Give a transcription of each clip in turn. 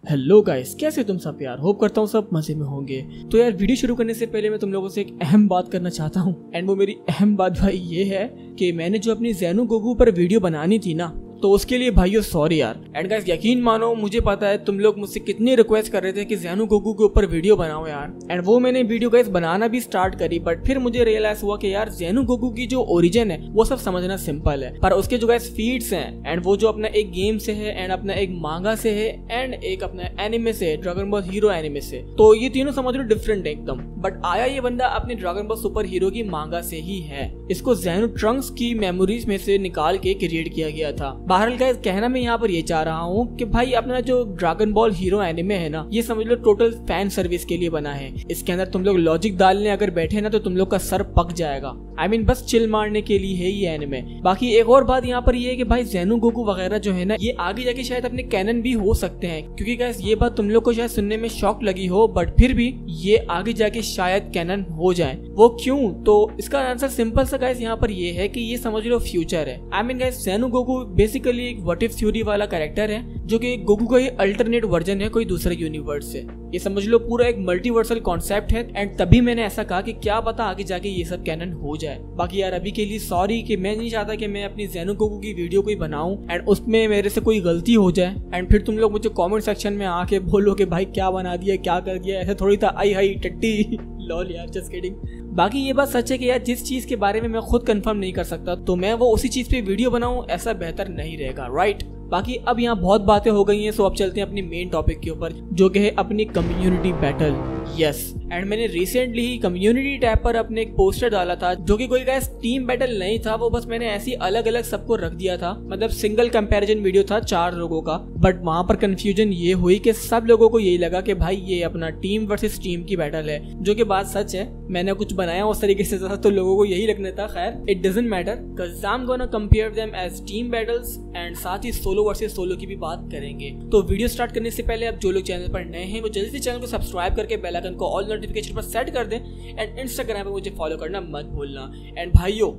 Hello guys, कैसे तुम सब यार। होप करता हूँ सब मजे में होंगे। तो यार वीडियो शुरू करने से पहले मैं तुम लोगों से एक अहम बात करना चाहता हूँ। एंड वो मेरी अहम बात भाई ये है कि मैंने जो अपनी ज़ेनु गोकू पर वीडियो बनानी थी ना, तो उसके लिए भाइयों सॉरी यार। एंड गाइस यकीन मानो, मुझे पता है तुम लोग मुझसे कितनी रिक्वेस्ट कर रहे थे कि ज़ेनु गोकू के ऊपर वीडियो बनाओ यार। एंड वो मैंने वीडियो गाइस बनाना भी स्टार्ट करी, बट फिर मुझे रियलाइज हुआ कि यार ज़ेनु गोकू की जो ओरिजिन है वो सब समझना सिंपल है, पर उसके जो गाइस फीड्स हैं एंड वो जो अपना एक गेम से है एंड अपना एक मांगा से है एंड एक अपना एनिमे से है, ड्रैगन बॉल हीरो एनिमे से, तो ये तीनों समझ लो डिफरेंट है एकदम। बट आया ये बंदा अपने ड्रैगन बॉल सुपर हीरो की मांगा से ही है। इसको ज़ेनु ट्रंक्स की मेमोरीज में से निकाल के क्रिएट किया गया था। बहरहाल गाइस कहना मैं यहाँ पर ये चाह रहा हूँ कि भाई अपना जो ड्रैगन बॉल हीरो एनिमे है ना, ये समझ लो टोटल फैन सर्विस के लिए बना है। इसके अंदर तुम लोग लॉजिक डालने अगर बैठे ना तो तुम लोग का सर पक जाएगा। I mean, बस चिल मारने के लिए है ये एनिमे। बाकी एक और बात यहाँ पर ये है कि भाई ज़ेनु गोकू वगैरह जो है ना, ये आगे जाके शायद अपने कैनन भी हो सकते हैं, क्योंकि गाइस ये बात तुम लोग को शायद सुनने में शॉक लगी हो, बट फिर भी ये आगे जाके शायद कैनन हो जाए। वो क्यों? तो इसका आंसर सिंपल सा गाइस यहाँ पर ये है कि ये समझ लो फ्यूचर है। I mean guys Zeno Goku basically एक व्हाट इफ थ्योरी वाला कैरेक्टर है, जो कि गोकू का ही अल्टरनेट वर्जन है कोई दूसरे यूनिवर्स से। ये समझ लो पूरा एक मल्टीवर्सल कॉन्सेप्ट है। एंड तभी मैंने ऐसा कहा कि क्या पता आगे जाके ये सब कैनन हो जाए। बाकी यार अभी के लिए सॉरी कि मैं नहीं चाहता कि मैं अपनी ज़ेनु गोकू की वीडियो कोई बनाऊं एंड उसमें मेरे से कोई गलती हो जाए एंड फिर तुम लोग मुझे कमेंट सेक्शन में आके बोलो कि भाई क्या बना दिया, क्या कर दिया। ऐसे थोड़ी था आई हाई टट्टी लॉल यार, जस्ट किडिंग। बाकी ये बात सच है कि यार जिस चीज के बारे में मैं खुद कंफर्म नहीं कर सकता तो मैं वो उसी चीज पे वीडियो बनाऊं, ऐसा बेहतर नहीं रहेगा, राइट। बाकी अब यहाँ बहुत बातें हो गई हैं, सो अब चलते हैं अपनी मेन टॉपिक के ऊपर, जो कि है अपनी कम्युनिटी बैटल। यस, एंड मैंने रिसेंटली ही कम्युनिटी टैब पर अपने एक पोस्टर डाला था, जो कि कोई गाइस टीम बैटल नहीं था, वो बस मैंने ऐसी अलग अलग सबको रख दिया था। मतलब सिंगल कंपैरिजन वीडियो था 4 लोगों का। बट वहां पर कंफ्यूजन ये हुई कि सब लोगों को यही लगा कि भाई ये अपना टीम वर्सेस टीम की बैटल है, जो कि बात सच है। मैंने कुछ बनाया उस तरीके से था तो लोगों को यही लगना था। खैर it doesn't matter, because I am gonna compare them as team battles and साथ ही सोलो वर्सेस सोलो की भी बात करेंगे। तो वीडियो स्टार्ट करने से पहले अब जो लोग चैनल पर नए हैं वो जल्दी से चैनल को सब्सक्राइब करके बेल आइकन को ऑल नोटिफिकेशन पर सेट कर दें एंड इंस्टाग्राम पे मुझे फॉलो करना मत भूलना। एंड भाइयों,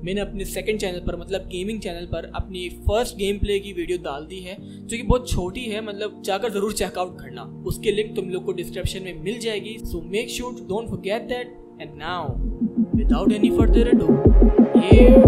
मैंने अपने सेकंड चैनल पर मतलब गेमिंग चैनल पर अपनी फर्स्ट गेम प्ले की वीडियो डाल दी है, जो कि बहुत छोटी है, मतलब जाकर जरूर चेकआउट करना। उसके लिंक तुम लोग को डिस्क्रिप्शन में मिल जाएगी, so make sure to don't forget that. And now without any further ado, here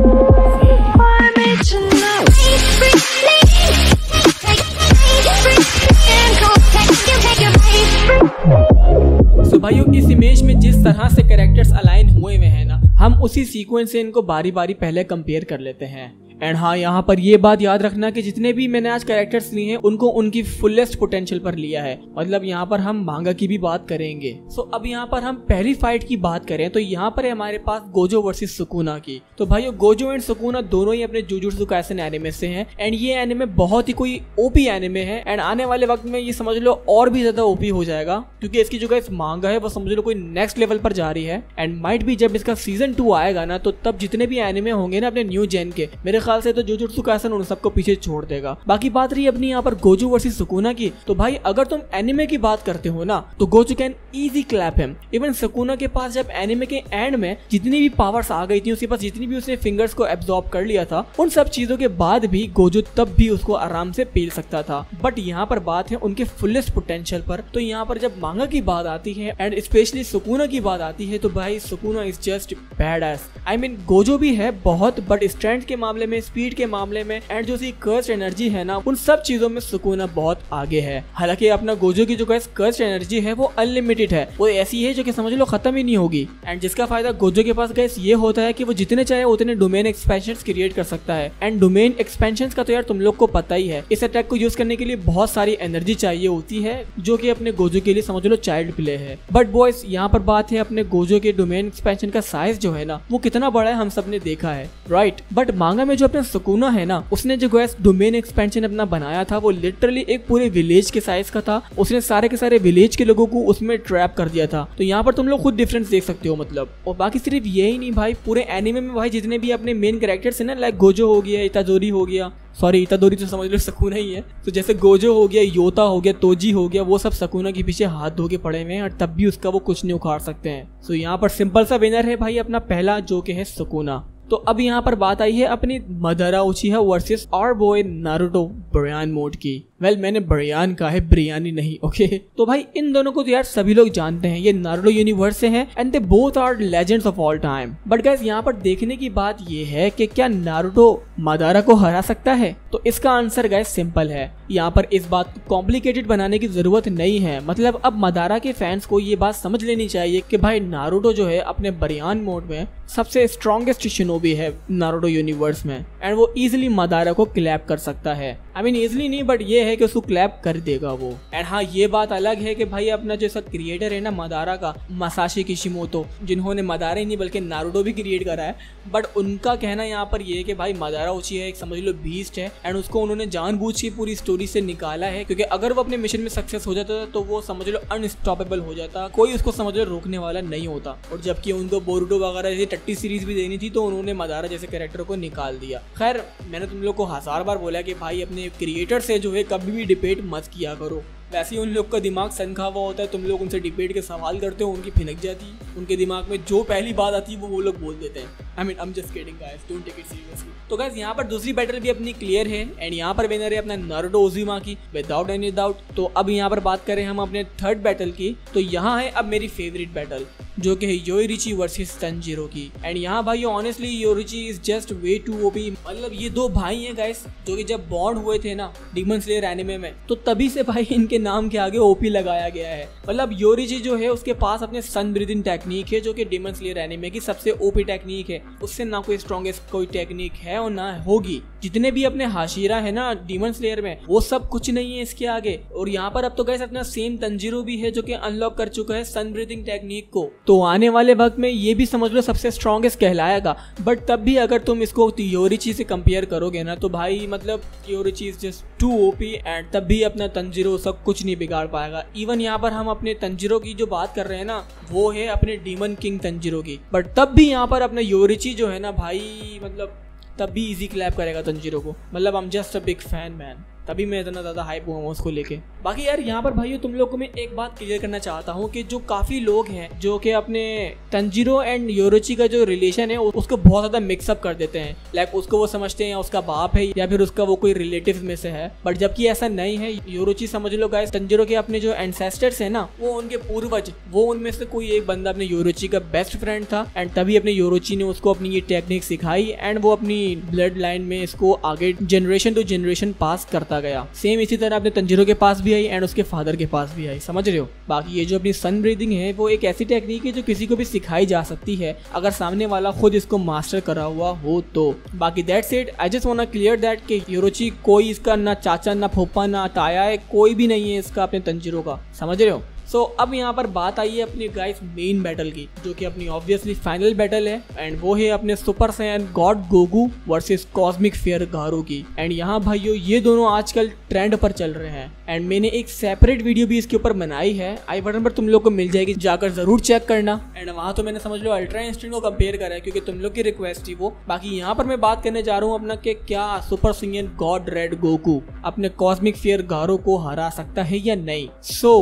तो भाइयों इस इमेज में जिस तरह से कैरेक्टर्स अलाइन हुए हुए हैं ना, हम उसी सीक्वेंस से इनको बारी बारी पहले कंपेयर कर लेते हैं। एंड हाँ, यहाँ पर ये बात याद रखना कि जितने भी मैंने आज कैरेक्टर्स लिए हैं उनको उनकी फुलेस्ट पोटेंशियल पर लिया है। मतलब यहाँ पर हम मांगा की भी बात करेंगे। सो अब यहाँ पर हम पहली फाइट की बात करें तो यहाँ पर है हमारे पास गोजो वर्सेस सुकुना की। तो भाइयों गोजो एंड सुकुना दोनों ही अपने जुजुत्सु काइसेन एनिमे से हैं एंड ये एनिमे बहुत ही कोई ओपी एनिमे है। एंड आने वाले वक्त में ये समझ लो और भी ज्यादा ओपी हो जाएगा, क्योंकि इसकी जो गाइस मांगा है वो समझ लो कोई नेक्स्ट लेवल पर जा रही है। एंड माइट भी जब इसका सीजन 2 आएगा ना, तो तब जितने भी एनिमे होंगे ना अपने न्यू जेन के, मेरे ख्याल से तो जुजुत्सु काइसेन उन सबको पीछे छोड़ देगा। बाकी बात रही अपनी यहाँ पर गोजो वर्सेस सुकुना की, तो भाई अगर तुम एनिमे की बात करते हो ना तो Gojo can easy clap him. Even Sukuna के पास जब एनिमे के एंड में जितनी भी पावर्स आ गई थी, उसके पास जितनी भी उसने फिंगर्स को एब्जॉर्ब कर लिया था, उन सब चीजों के बाद भी गोजो तब भी उसको आराम से पील सकता था। बट यहाँ पर बात है उनके फुलेस्ट पोटेंशियल पर। तो यहाँ पर जब मांगा की बात आती है एंड स्पेशली सुकुना की बात आती है, तो भाई Sukuna is just badass. I mean Gojo भी है बहुत, बट स्ट्रेंथ के मामले में, स्पीड के मामले में एंड जो सी कर्स्ट एनर्जी है ना, उन सब चीजों में सुकुना बहुत आगे है। हालांकि अपना गोजो की जो कर्स्ट एनर्जी है वो अनलिमिटेड है, वो ऐसी है जो कि समझ लो खत्म ही नहीं होगी। एंड जिसका फायदा गोजो के पास गाइस ये होता है कि वो जितने चाहे उतने डोमेन एक्सपेंशंस क्रिएट कर सकता है। एंड डोमेन एक्सपेंशंस का तो यार तुम लोग को पता ही है, इस अटैक को यूज करने के लिए बहुत सारी एनर्जी चाहिए होती है, जो कि अपने गोजो के लिए समझ लो चाइल्ड प्ले है। बट बॉयज यहाँ पर बात है अपने गोजो के डोमेन एक्सपेंशन का साइज जो है ना, वो कितना बड़ा है हम सब ने देखा है, राइट। बट मांगा में जो अपना सुकुना है ना, उसने जो गाइस डोमेन एक्सपेंशन अपना बनाया था वो लिटरली एक पूरे विलेज के साइज का था। उसने सारे के सारे विलेज के लोगों को उसमें ट्रैप कर दिया था। तो यहाँ पर तुम लोग खुद डिफरेंस देख सकते हो मतलब। और बाकी सिर्फ यही नहीं भाई, पूरे एनिमे में भाई जितने भी अपने मेन कैरेक्टर्स हैं ना, लाइक गोजो हो गया, इतादोरी हो गया, सॉरी इतादोरी तो समझ लो सुकुना ही है, तो जैसे गोजो हो गया, योता हो गया, तोजी हो गया, वो सब सुकुना के पीछे हाथ धो के पड़े हुए हैं और तब भी उसका वो कुछ नहीं उखाड़ सकते हैं। तो यहाँ पर सिंपल सा विनर है भाई अपना पहला, जो कि है सुकुना। तो अब यहाँ पर बात आई है अपनी Madara Uchiha versus our boy Naruto Baryon mode की। वेल मैंने बयान कहा है, बिरयानी नहीं। ओके तो भाई इन दोनों को तो यार सभी लोग जानते हैं, ये नारुतो यूनिवर्स से हैं and they both are legends of all time. But guys यहाँ पर देखने की बात ये है कि क्या नारुतो मादारा को हरा सकता है? तो इसका आंसर गाइस सिंपल है। यहाँ पर इस बात को कॉम्प्लिकेटेड बनाने की जरूरत नहीं है। मतलब अब मादारा के फैंस को ये बात समझ लेनी चाहिए कि भाई नारुतो जो है अपने बरयान मोड में सबसे स्ट्रॉन्गेस्ट शिनोबी है नारुतो यूनिवर्स में एंड वो इजीली मादारा को क्लैप कर सकता है। आई मीन इजीली नहीं बट ये है कि उसको क्लैप कर देगा वो। एंड हाँ ये बात अलग है कि भाई अपना जो इसका क्रिएटर है ना मादारा का, मसाशी किशिमोतो, जिन्होंने मादारा ही नहीं बल्कि नारुतो भी क्रिएट करा है, बट उनका कहना यहाँ पर ये है कि भाई मादारा उची है, एक समझ लो बीस्ट है एंड उसको उन्होंने जानबूझ के पूरी स्टोरी से निकाला है क्योंकि अगर वो अपने मिशन में सक्सेस हो जाता तो वो समझ लो अनस्टॉपेबल हो जाता, कोई उसको समझ लो रोकने वाला नहीं होता। और जबकि उनको बोरुटो वगैरह जैसी टट्टी सीरीज भी देनी थी तो उन्होंने मादारा जैसे कैरेक्टर को निकाल दिया। खैर मैंने तुम लोग को 1000 बार बोला कि भाई अपने क्रिएटर से जो है कभी भी डिबेट मत किया करो। वैसे ही उन लोग का दिमाग सनखा हुआ होता है, तुम लोग उनसे डिबेट के सवाल करते हो, उनकी फिनक जाती है, उनके दिमाग में जो पहली बात आती है वो लोग बोल देते हैं। I mean I am just kidding guys, don't take it seriously. तो गाइस यहाँ पर दूसरी बैटल भी अपनी क्लियर है एंड यहाँ पर विनर है अपना Naruto Uzumaki without any doubt. तो अब यहाँ पर बात करें हम अपने थर्ड बैटल की, तो यहाँ है अब मेरी फेवरेट बैटल जो कि है योरिची वर्सेस तंजीरो की। एंड यहाँ भाई honestly Yoriichi is just way too OP. मतलब ये दो भाई हैं गाइस जो कि जब बॉन्ड हुए थे ना डीमन स्लेयर एनिमे में, तो तभी से भाई इनके नाम के आगे ओपी लगाया गया है। मतलब योरिची जो है उसके पास अपने सन ब्रीदिंग टेक्निक है जो कि डीमन स्लेयर एनिमे की सबसे ओपी टेक्निक है, उससे ना कोई स्ट्रॉन्गेस्ट कोई टेक्निक है और ना होगी। जितने भी अपने हाशिरा है ना डीमन स्लेयर में वो सब कुछ नहीं है इसके आगे। और यहाँ पर अब तो गाइस अपना सेम तंजीरो भी है जो कि अनलॉक कर चुका है सन ब्रीदिंग टेक्निक को, तो आने वाले वक्त में ये भी समझ लो सबसे स्ट्रॉन्गेस्ट कहलाएगा। बट तब भी अगर तुम इसको योरिची से कंपेयर करोगे ना तो भाई मतलब Yoriichi is just too OP and तब भी अपना तंजीरो सब कुछ नहीं बिगाड़ पाएगा। इवन यहाँ पर हम अपने तंजीरो की जो बात कर रहे हैं ना वो है अपने डीमन किंग तंजीरो की, बट तब भी यहाँ पर अपना योरिची जो है ना भाई मतलब तब भी इजी क्लैप करेगा तंजीरो को। मतलब आई am just a big fan man, तभी मैं इतना ज़्यादा हाइप हुआ हूँ उसको लेके। बाकी यार यहाँ पर भाइयों तुम लोग को मैं एक बात क्लियर करना चाहता हूँ कि जो काफ़ी लोग हैं जो कि अपने तंजीरो एंड योरिची का जो रिलेशन है उसको बहुत ज़्यादा मिक्सअप कर देते हैं। लाइक उसको वो समझते हैं उसका बाप है या फिर उसका वो कोई रिलेटिव में से है, बट जबकि ऐसा नहीं है। योरिची समझ लो गाइस तंजीरो के अपने जो एंसेस्टर्स है ना वो उनके पूर्वज, वो उनमें से कोई एक बंदा अपने योरिची का बेस्ट फ्रेंड था एंड तभी अपने योरिची ने उसको अपनी ये टेक्निक सिखाई एंड वो अपनी ब्लड लाइन में इसको आगे जनरेशन टू जनरेशन पास करता गया। सेम इसी तरह अपने तंजीरो के पास भी आई एंड उसके फादर के पास भी आई, समझ रहे हो। बाकी ये जो अपनी सन ब्रीदिंग है वो एक ऐसी टेक्निक है जो किसी को भी सिखाई जा सकती है अगर सामने वाला खुद इसको मास्टर करा हुआ हो तो। बाकी that's it, I just want to clear that कि योरिची कोई इसका ना चाचा ना फूफा ना ताया है, कोई भी नहीं है इसका अपने तंजीरो का, समझ रहे हो। सो अब यहाँ पर बात आई है अपनी गाइस मेन बैटल की जो कि अपनी ऑब्वियसली फाइनल बैटल है एंड वो है अपने super Saiyan God Goku versus cosmic fear Garou की। एंड यहाँ भाइयों ये दोनों आजकल ट्रेंड पर चल रहे हैं एंड मैंने एक सेपरेट वीडियो भी इसके ऊपर बनाई है, आई बटन पर तुम लोग को मिल जाएगी, जाकर जरूर चेक करना। एंड वहाँ तो मैंने समझ लो अल्ट्रा इंस्टेंट को कंपेयर करा है क्योंकि तुम लोग की रिक्वेस्ट थी वो। बाकी यहाँ पर मैं बात करने जा रहा हूँ अपना कि क्या super Saiyan god red Goku अपने कॉस्मिक फियर गारो को हरा सकता है या नहीं। So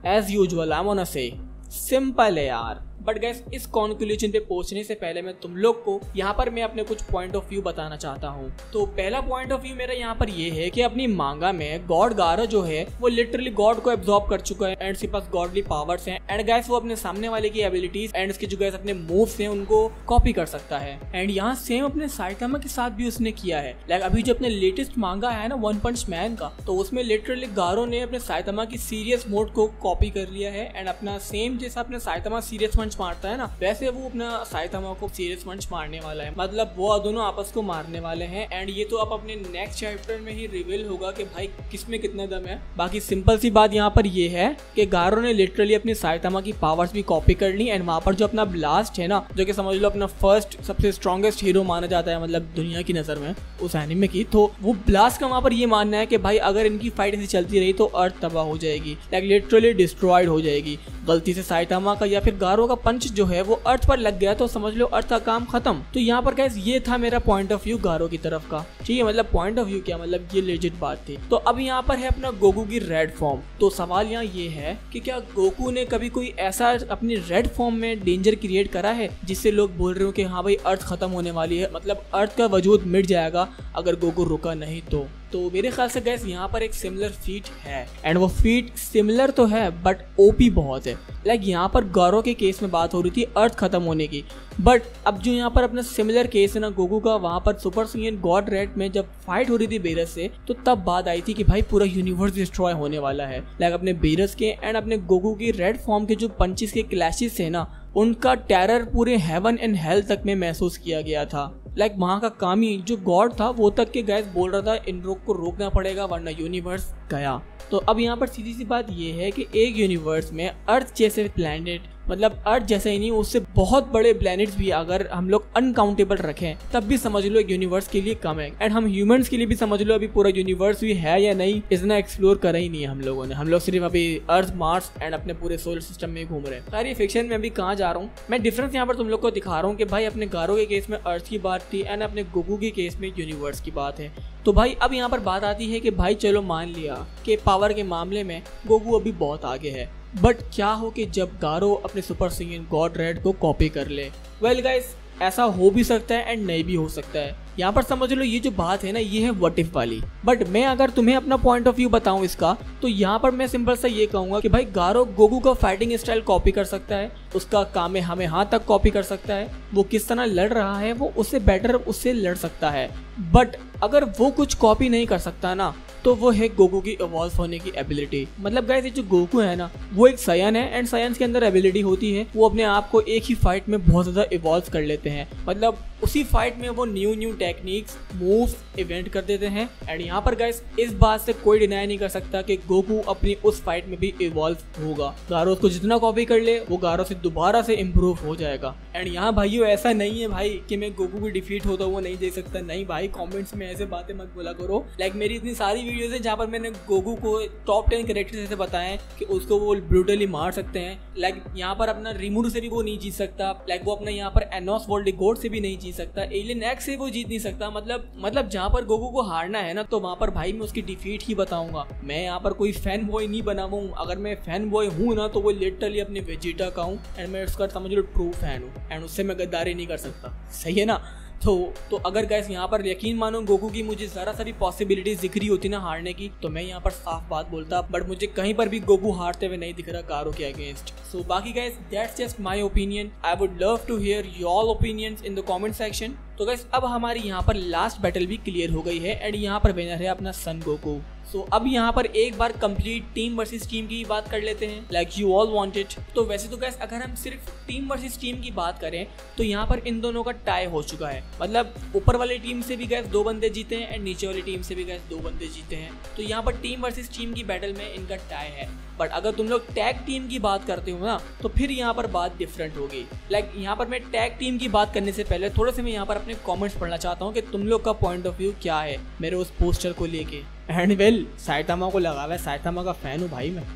as usual I want to say simple है यार, बट गाइस इस कॉन्क्लूजन पे पहुंचने से पहले मैं तुम लोग को यहाँ पर मैं अपने कुछ पॉइंट ऑफ व्यू बताना चाहता हूँ। तो पहला पॉइंट ऑफ व्यू मेरा यहाँ पर ये है कि अपनी मांगा में गॉड गारो जो है वो लिटरली गॉड को एब्जॉर्ब कर चुका है एंड इसके पास गॉडली पावर्स हैं एंड गाइस वो अपने सामने वाले की एबिलिटीज एंड इसके जो गाइस अपने मूव्स हैं उनको कॉपी कर सकता है। एंड यहाँ सेम अपने साइतामा के साथ भी उसने किया है। लाइक अभी जो अपने लेटेस्ट मांगा है ना वन पंच मैन का, तो उसमें लिटरली गारो ने अपने साइतामा की सीरियस मोड को कॉपी कर लिया है एंड अपना सेम जैसा अपने साइतामा सीरियस पंच मारता है ना वैसे वो अपना साइतामा को सीरियस पंच मारने वाला है। मतलब वो दोनों आपस को मारने वाले हैं एंड ये तो अब अपने नेक्स्ट चैप्टर में ही रिवील होगा कि भाई किसमें कितना दम है। बाकी सिंपल सी बात यहाँ पर ये है कि गारो ने लिटरली अपनी साइतामा की पावर्स भी कॉपी कर ली एंड वहाँ पर जो अपना ब्लास्ट है ना जो कि समझ लो अपना फर्स्ट सबसे स्ट्रॉन्गेस्ट हीरो माना जाता है मतलब दुनिया की नजर में उस एनिमे की, तो वो ब्लास्ट का वहाँ पर ये मानना है कि भाई अगर इनकी फाइट ऐसी चलती रही तो अर्थ तबाह हो जाएगी, लाइक लिटरली डिस्ट्रॉयड हो जाएगी। गलती से साइतामा का या फिर गारो का पंच जो है वो अर्थ पर लग गया तो समझ लो अर्थ का काम खत्म। तो यहाँ पर गाइस ये था मेरा पॉइंट ऑफ व्यू गारो की तरफ का, ठीक है। मतलब पॉइंट ऑफ व्यू क्या, मतलब ये लेजिट बात थी। तो अब यहाँ पर है अपना गोकू की रेड फॉर्म। तो सवाल यहाँ ये है कि क्या गोकू ने कभी कोई ऐसा अपनी रेड फॉर्म में डेंजर क्रिएट करा है जिससे लोग बोल रहे हो कि हाँ भाई अर्थ खत्म होने वाली है, मतलब अर्थ का वजूद मिट जाएगा अगर गोकू रुका नहीं तो तो मेरे ख्याल से गैस यहाँ पर एक सिमिलर फीट है, एंड वो फीट सिमिलर तो है बट ओपी बहुत है। लाइक यहाँ पर गारो के केस में बात हो रही थी अर्थ खत्म होने की, बट अब जो यहाँ पर अपना सिमिलर केस है ना गोकू का, वहाँ पर सुपर सैयन गॉड रेड में जब फाइट हो रही थी बेरस से, तो तब बात आई थी कि भाई पूरा यूनिवर्स डिस्ट्रॉय होने वाला है। लाइक अपने बेरस के एंड अपने गोकू की रेड फॉर्म के जो पंचेस के क्लैशेस थे ना, उनका टेरर पूरे हेवन एंड हेल तक में महसूस किया गया था। लाइक वहाँ का कामी जो गॉड था वो तक के गैस बोल रहा था इन रोग को रोकना पड़ेगा वरना यूनिवर्स गया। तो अब यहाँ पर सीधी सी बात ये है कि एक यूनिवर्स में अर्थ जैसे प्लैनेट, मतलब अर्थ जैसे ही नहीं उससे बहुत बड़े प्लैनेट्स भी अगर हम लोग अनकाउंटेबल रखें तब भी समझ लो एक यूनिवर्स के लिए कम है। एंड हम ह्यूमंस के लिए भी समझ लो अभी पूरा यूनिवर्स भी है या नहीं इतना एक्सप्लोर करा ही नहीं है हम लोगों ने। हम लोग सिर्फ अभी अर्थ, मार्स एंड अपने पूरे सोलर सिस्टम में घूम रहे हैं। सारी फिक्शन में अभी कहाँ जा रहा हूँ मैं, डिफरेंस यहाँ पर तुम लोग को दिखा रहा हूँ कि भाई अपने गारो के केस में अर्थ की बात थी एंड अपने गोकू के केस में यूनिवर्स की बात है। तो भाई अब यहाँ पर बात आती है कि भाई चलो मान लिया कि पावर के मामले में गोकू अभी बहुत आगे है, बट क्या हो कि जब गारो अपने सुपर सैयन गॉड रेड को कॉपी कर ले। वेल गाइस ऐसा हो भी सकता है एंड नहीं भी हो सकता है। यहाँ पर समझ लो ये जो बात है ना ये है व्हाट इफ वाली। बट मैं अगर तुम्हें अपना पॉइंट ऑफ व्यू बताऊं इसका, तो यहाँ पर मैं सिंपल सा ये कहूंगा कि भाई गारो गोकू का फाइटिंग स्टाइल कॉपी कर सकता है, उसका कामेहामेहा तक कॉपी कर सकता है, वो किस तरह लड़ रहा है वो उससे बेटर उससे लड़ सकता है। बट अगर वो कुछ कॉपी नहीं कर सकता ना तो वो है गोकू की इवॉल्व होने की एबिलिटी। मतलब गाइस ये जो गोकू है ना वो एक सायन है एंड सायंस के अंदर एबिलिटी होती है वो अपने आप को एक ही फाइट में बहुत ज्यादा इवॉल्व कर लेते हैं। मतलब उसी फाइट में वो न्यू टेक्निक्स, मूव्स, इवेंट कर देते हैं। एंड यहाँ पर गाइस इस बात से कोई डिनाई नहीं कर सकता कि गोकू अपनी उस फाइट में भी इवॉल्व होगा। गारो उसको जितना कॉपी कर ले वो गारो से दोबारा से इम्प्रूव हो जाएगा। एंड यहाँ भाइयों ऐसा नहीं है भाई कि मैं गोकू को डिफीट होता हुआ नहीं देख सकता, नहीं भाई कमेंट्स में ऐसे बातें मत बोला करो। लाइक मेरी इतनी सारी वीडियोस है जहाँ पर मैंने गोकू को टॉप 10 कैरेक्टर्स ऐसे बताए कि उसको वो ब्रूटली मार सकते हैं। लाइक यहाँ पर अपना रिमूर से भी वो नहीं जीत सकता, लाइक वो अपना यहाँ पर एनोस वोल्डेगोर्ड से भी नहीं जीत सकता, एलियन एक्स से वो जीत नहीं सकता। मतलब जहाँ पर गोकू को हारना है ना तो वहाँ पर भाई मैं उसकी डिफीट ही बताऊंगा। मैं यहाँ पर कोई फैन बॉय नहीं बना हूँ, अगर मैं फैन बॉय हूँ ना तो वो लिटरली अपने वेजिटा का हूँ एंड मैं उसका समझ लो ट्रू फैन हूँ एंड उससे मैं गद्दारी नहीं कर सकता, सही है ना। तो अगर गाइस यहाँ पर यकीन मानो गोकू की मुझे जरा सा भी पॉसिबिलिटीज दिख रही होती ना हारने की तो मैं यहाँ पर साफ बात बोलता, बट मुझे कहीं पर भी गोकू हारते हुए नहीं दिख रहा गारो के अगेंस्ट। सो बाकी guys that's just my opinion, I would love to hear your opinions in the comment section. तो गाइस अब हमारी यहाँ पर लास्ट बैटल भी क्लियर हो गई है एंड यहाँ पर विनर है अपना सन गोकू। सो अब यहाँ पर एक बार कंप्लीट टीम वर्सेस टीम की बात कर लेते हैं, like you all want it. तो वैसे तो गाइस अगर हम सिर्फ टीम वर्सेस टीम की बात करें तो यहाँ पर इन दोनों का टाई हो चुका है। मतलब ऊपर वाली टीम से भी गाइस 2 बंदे जीते हैं एंड नीचे वाली टीम से भी गाइस 2 बंदे जीते हैं। तो यहाँ पर टीम वर्सेस टीम की बैटल में इनका टाई है। बट अगर तुम लोग टैग टीम की बात करते हो ना तो फिर यहाँ पर बात डिफरेंट होगी। लाइक यहाँ पर मैं टैग टीम की बात करने से पहले थोड़े से मैं यहाँ पर अपने कमेंट्स पढ़ना चाहता हूँ कि तुम लोग का पॉइंट ऑफ व्यू क्या है मेरे उस पोस्टर को लेके। एंड वेल साइतामा को लगा हुआ है, साइतामा का फैन हूँ भाई मैं।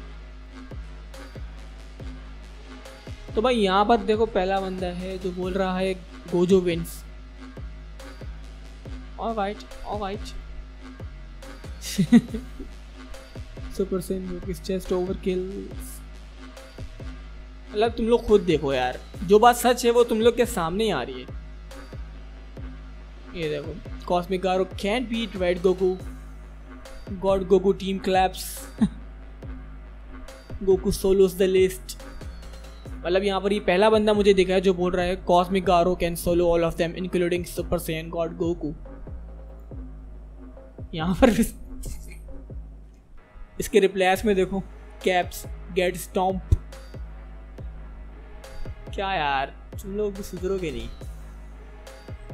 तो भाई यहाँ पर देखो पहला बंदा है जो बोल रहा है Gojo wins. Alright super saiyan kiss chest overkills. मतलब तुम लोग खुद देखो यार, जो बात सच है वो तुम लोग के सामने ही आ रही है। ये देखो cosmic Garou can't beat red Goku, god Goku team claps, Goku solos the list. मतलब यहाँ पर ये पहला बंदा मुझे दिखा है जो बोल रहा है cosmic Garo can solo all of them including super Saiyan God Goku. यहाँ पर इसके रिप्लाईस में देखो कैप्स गेट स्टॉम्प। क्या यार तुम लोग सुधरोगे नहीं।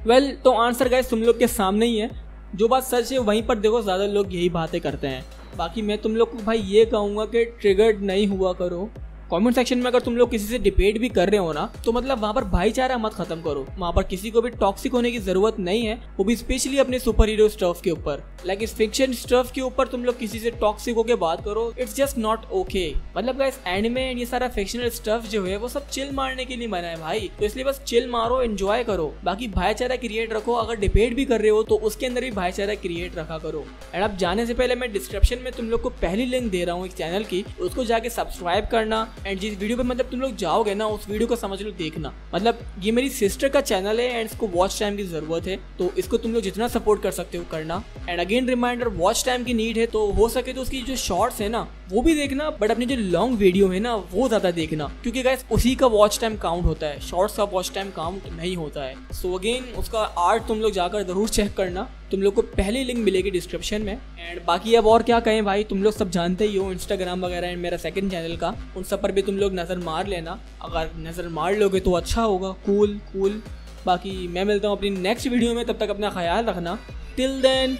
वेल तो आंसर गाइस तुम लोग के सामने ही है, जो बात सच है वहीं पर देखो ज़्यादा लोग यही बातें करते हैं। बाकी मैं तुम लोग को भाई ये कहूँगा कि ट्रिगर्ड नहीं हुआ करो। कमेंट सेक्शन में अगर तुम लोग किसी से डिबेट भी कर रहे हो ना तो मतलब वहाँ पर भाईचारा मत खत्म करो, वहाँ पर किसी को भी टॉक्सिक होने की जरूरत नहीं है, वो भी स्पेशली अपने सुपर हीरो स्टफ के ऊपर। लाइक इस फिक्शन स्टफ के ऊपर तुम लोग किसी से टॉक्सिक होकर बात करो, इट्स जस्ट नॉट ओके। मतलब गाइस एनिमे एंड ये सारा फिक्शनल स्टफ जो है वो सब चिल मारने के लिए बना है भाई, तो इसलिए बस चिल मारो, एंजॉय करो। बाकी भाईचारा क्रिएट रखो, अगर डिबेट भी कर रहे हो तो उसके अंदर भी भाईचारा क्रिएट रखा करो। एंड अब जाने से पहले मैं डिस्क्रिप्शन में तुम लोग को पहली लिंक दे रहा हूँ एक चैनल की, उसको जाके सब्सक्राइब करना एंड जिस वीडियो पे मतलब तुम लोग जाओगे ना उस वीडियो को समझ लो देखना। मतलब ये मेरी सिस्टर का चैनल है एंड इसको वॉच टाइम की जरूरत है, तो इसको तुम लोग जितना सपोर्ट कर सकते हो करना। And again reminder, watch time की नीड है तो हो सके तो उसकी जो शॉर्ट्स है ना वो भी देखना, बट अपनी जो लॉन्ग वीडियो है ना वो ज्यादा देखना, क्योंकि गाइस उसी का वॉच टाइम काउंट होता है, शॉर्ट्स का वॉच टाइम काउंट नहीं होता है। सो अगेन उसका आर्ट तुम लोग जाकर जरूर चेक करना, तुम लोग को पहली लिंक मिलेगी डिस्क्रिप्शन में। एंड बाकी अब और क्या कहें भाई, तुम लोग सब जानते ही हो इंस्टाग्राम वगैरह एंड मेरा सेकंड चैनल का, उन सब पर भी तुम लोग नज़र मार लेना। अगर नज़र मार लोगे तो अच्छा होगा, कूल। बाकी मैं मिलता हूँ अपनी नेक्स्ट वीडियो में, तब तक अपना ख्याल रखना। Till then,